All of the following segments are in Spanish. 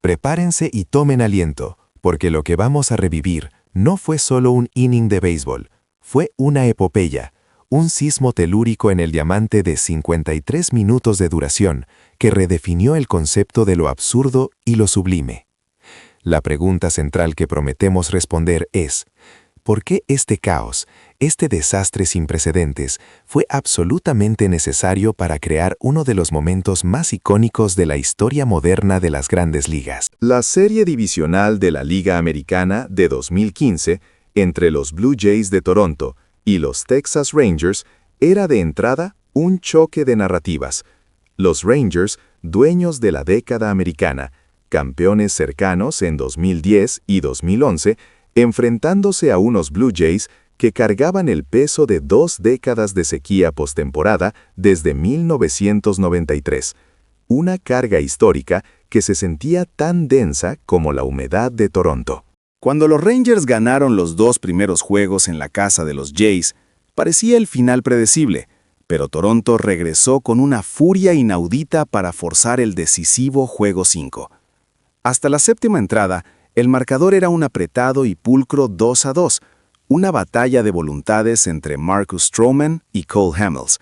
Prepárense y tomen aliento, porque lo que vamos a revivir no fue solo un inning de béisbol, fue una epopeya, un sismo telúrico en el diamante de 53 minutos de duración que redefinió el concepto de lo absurdo y lo sublime. La pregunta central que prometemos responder es: ¿por qué este caos, este desastre sin precedentes, fue absolutamente necesario para crear uno de los momentos más icónicos de la historia moderna de las grandes ligas? La serie divisional de la Liga Americana de 2015 entre los Blue Jays de Toronto y los Texas Rangers era de entrada un choque de narrativas. Los Rangers, dueños de la década americana, campeones cercanos en 2010 y 2011, enfrentándose a unos Blue Jays que cargaban el peso de 2 décadas de sequía postemporada desde 1993. Una carga histórica que se sentía tan densa como la humedad de Toronto. Cuando los Rangers ganaron los 2 primeros juegos en la casa de los Jays, parecía el final predecible, pero Toronto regresó con una furia inaudita para forzar el decisivo Juego 5. Hasta la séptima entrada, el marcador era un apretado y pulcro 2-2, una batalla de voluntades entre Marcus Stroman y Cole Hamels.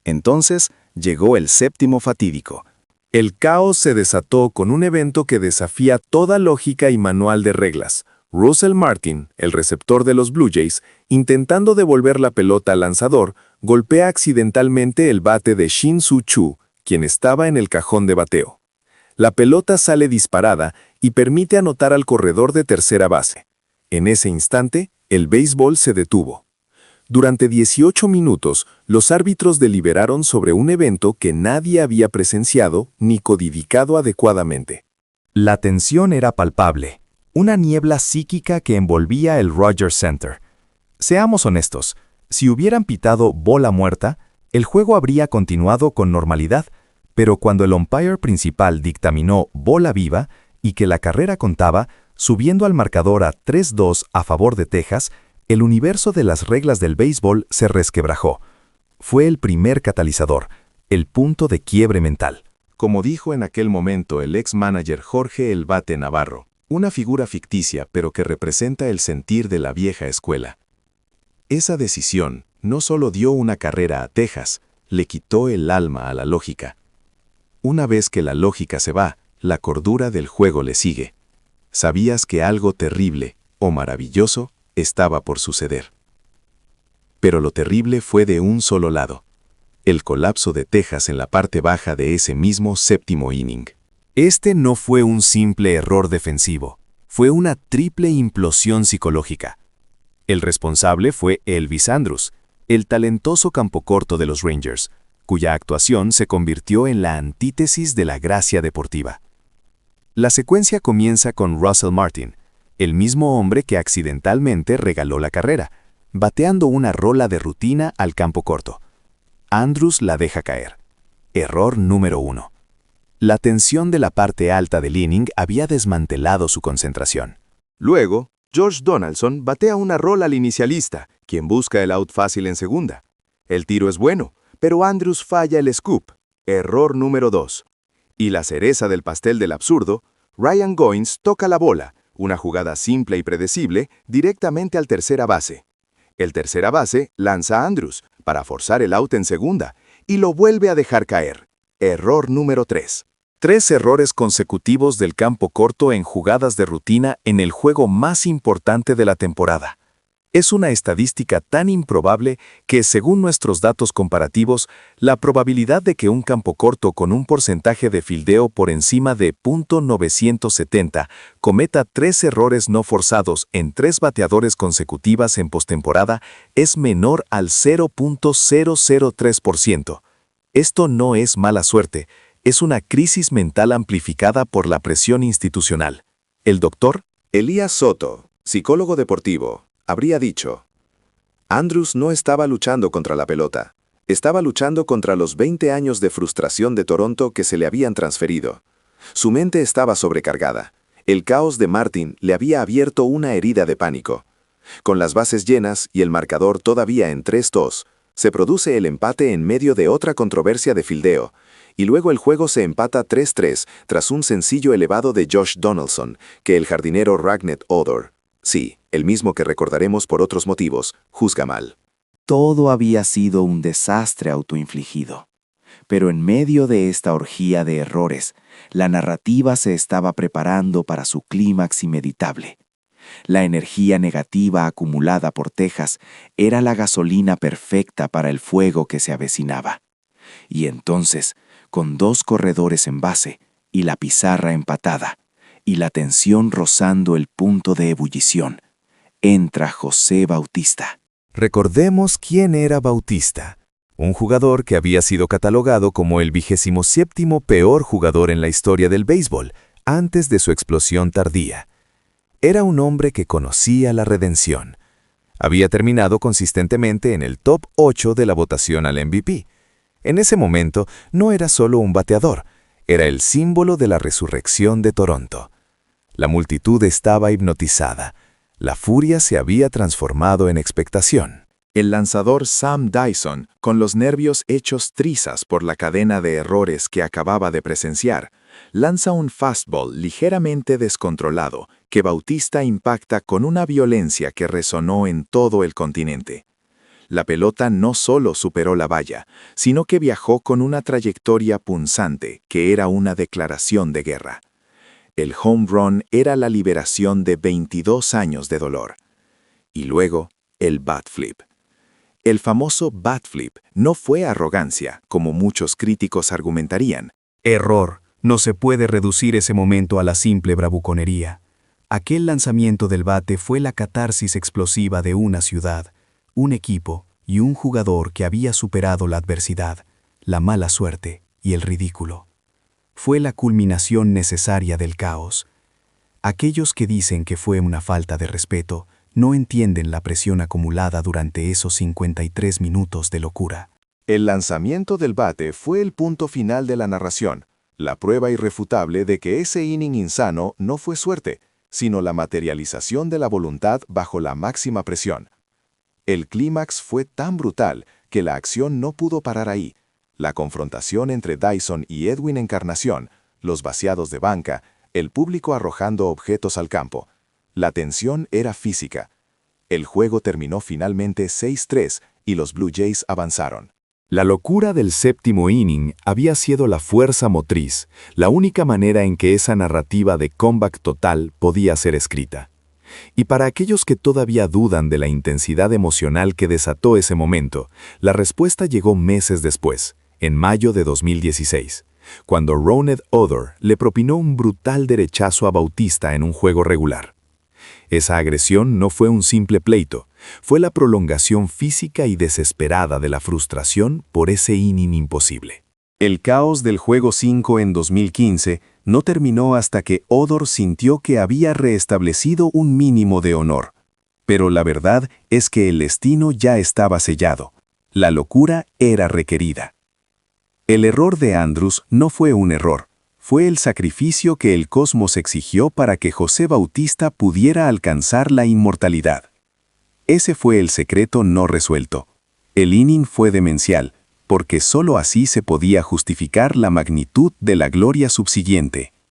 Entonces llegó el séptimo fatídico. El caos se desató con un evento que desafía toda lógica y manual de reglas. Russell Martin, el receptor de los Blue Jays, intentando devolver la pelota al lanzador, golpea accidentalmente el bate de Shin-Soo Choo, quien estaba en el cajón de bateo. La pelota sale disparada y permite anotar al corredor de tercera base. En ese instante, el béisbol se detuvo. Durante 18 minutos, los árbitros deliberaron sobre un evento que nadie había presenciado ni codificado adecuadamente. La tensión era palpable, una niebla psíquica que envolvía el Rogers Center. Seamos honestos, si hubieran pitado bola muerta, el juego habría continuado con normalidad, pero cuando el umpire principal dictaminó bola viva y que la carrera contaba, subiendo al marcador a 3-2 a favor de Texas, el universo de las reglas del béisbol se resquebrajó. Fue el primer catalizador, el punto de quiebre mental. Como dijo en aquel momento el ex-manager Jorge El Bate Navarro, una figura ficticia pero que representa el sentir de la vieja escuela. Esa decisión no solo dio una carrera a Texas, le quitó el alma a la lógica. Una vez que la lógica se va, la cordura del juego le sigue. Sabías que algo terrible o maravilloso estaba por suceder. Pero lo terrible fue de un solo lado: el colapso de Texas en la parte baja de ese mismo séptimo inning. Este no fue un simple error defensivo, fue una triple implosión psicológica. El responsable fue Elvis Andrus, el talentoso campocorto de los Rangers, cuya actuación se convirtió en la antítesis de la gracia deportiva. La secuencia comienza con Russell Martin, el mismo hombre que accidentalmente regaló la carrera, bateando una rola de rutina al campo corto. Andrus la deja caer. Error número 1. La tensión de la parte alta del inning había desmantelado su concentración. Luego, Josh Donaldson batea una rola al inicialista, quien busca el out fácil en segunda. El tiro es bueno, pero Andrus falla el scoop. Error número 2. Y la cereza del pastel del absurdo, Ryan Goins toca la bola, una jugada simple y predecible, directamente al tercera base. El tercera base lanza a Andrus para forzar el out en segunda y lo vuelve a dejar caer. Error número 3. 3 errores consecutivos del campo corto en jugadas de rutina en el juego más importante de la temporada. Es una estadística tan improbable que, según nuestros datos comparativos, la probabilidad de que un campo corto con un porcentaje de fildeo por encima de .970 cometa 3 errores no forzados en 3 bateadores consecutivas en postemporada es menor al 0.003%. Esto no es mala suerte, es una crisis mental amplificada por la presión institucional. El doctor Elías Soto, psicólogo deportivo, habría dicho: Andrus no estaba luchando contra la pelota, estaba luchando contra los 20 años de frustración de Toronto que se le habían transferido. Su mente estaba sobrecargada. El caos de Martin le había abierto una herida de pánico. Con las bases llenas y el marcador todavía en 3-2, se produce el empate en medio de otra controversia de fildeo, y luego el juego se empata 3-3 tras un sencillo elevado de Josh Donaldson, que el jardinero Ræknet Odor, sí, el mismo que recordaremos por otros motivos, juzga mal. Todo había sido un desastre autoinfligido. Pero en medio de esta orgía de errores, la narrativa se estaba preparando para su clímax inmeditable. La energía negativa acumulada por Texas era la gasolina perfecta para el fuego que se avecinaba. Y entonces, con 2 corredores en base y la pizarra empatada, y la tensión rozando el punto de ebullición, entra José Bautista. Recordemos quién era Bautista, un jugador que había sido catalogado como el 27º peor jugador en la historia del béisbol, antes de su explosión tardía. Era un hombre que conocía la redención. Había terminado consistentemente en el top 8 de la votación al MVP. En ese momento no era solo un bateador, era el símbolo de la resurrección de Toronto. La multitud estaba hipnotizada. La furia se había transformado en expectación. El lanzador Sam Dyson, con los nervios hechos trizas por la cadena de errores que acababa de presenciar, lanza un fastball ligeramente descontrolado que Bautista impacta con una violencia que resonó en todo el continente. La pelota no solo superó la valla, sino que viajó con una trayectoria punzante que era una declaración de guerra. El home run era la liberación de 22 años de dolor. Y luego, el bat flip. El famoso bat flip no fue arrogancia, como muchos críticos argumentarían. Error. No se puede reducir ese momento a la simple bravuconería. Aquel lanzamiento del bate fue la catarsis explosiva de una ciudad, un equipo y un jugador que había superado la adversidad, la mala suerte y el ridículo. Fue la culminación necesaria del caos. Aquellos que dicen que fue una falta de respeto no entienden la presión acumulada durante esos 53 minutos de locura. El lanzamiento del bate fue el punto final de la narración, la prueba irrefutable de que ese inning insano no fue suerte, sino la materialización de la voluntad bajo la máxima presión. El clímax fue tan brutal que la acción no pudo parar ahí. La confrontación entre Dyson y Edwin Encarnación, los vaciados de banca, el público arrojando objetos al campo. La tensión era física. El juego terminó finalmente 6-3 y los Blue Jays avanzaron. La locura del séptimo inning había sido la fuerza motriz, la única manera en que esa narrativa de comeback total podía ser escrita. Y para aquellos que todavía dudan de la intensidad emocional que desató ese momento, la respuesta llegó meses después, en mayo de 2016, cuando Ræknet Odor le propinó un brutal derechazo a Bautista en un juego regular. Esa agresión no fue un simple pleito, fue la prolongación física y desesperada de la frustración por ese inning imposible. El caos del Juego 5 en 2015 no terminó hasta que Odor sintió que había reestablecido un mínimo de honor. Pero la verdad es que el destino ya estaba sellado. La locura era requerida. El error de Andrus no fue un error. Fue el sacrificio que el cosmos exigió para que José Bautista pudiera alcanzar la inmortalidad. Ese fue el secreto no resuelto. El inning fue demencial, porque solo así se podía justificar la magnitud de la gloria subsiguiente.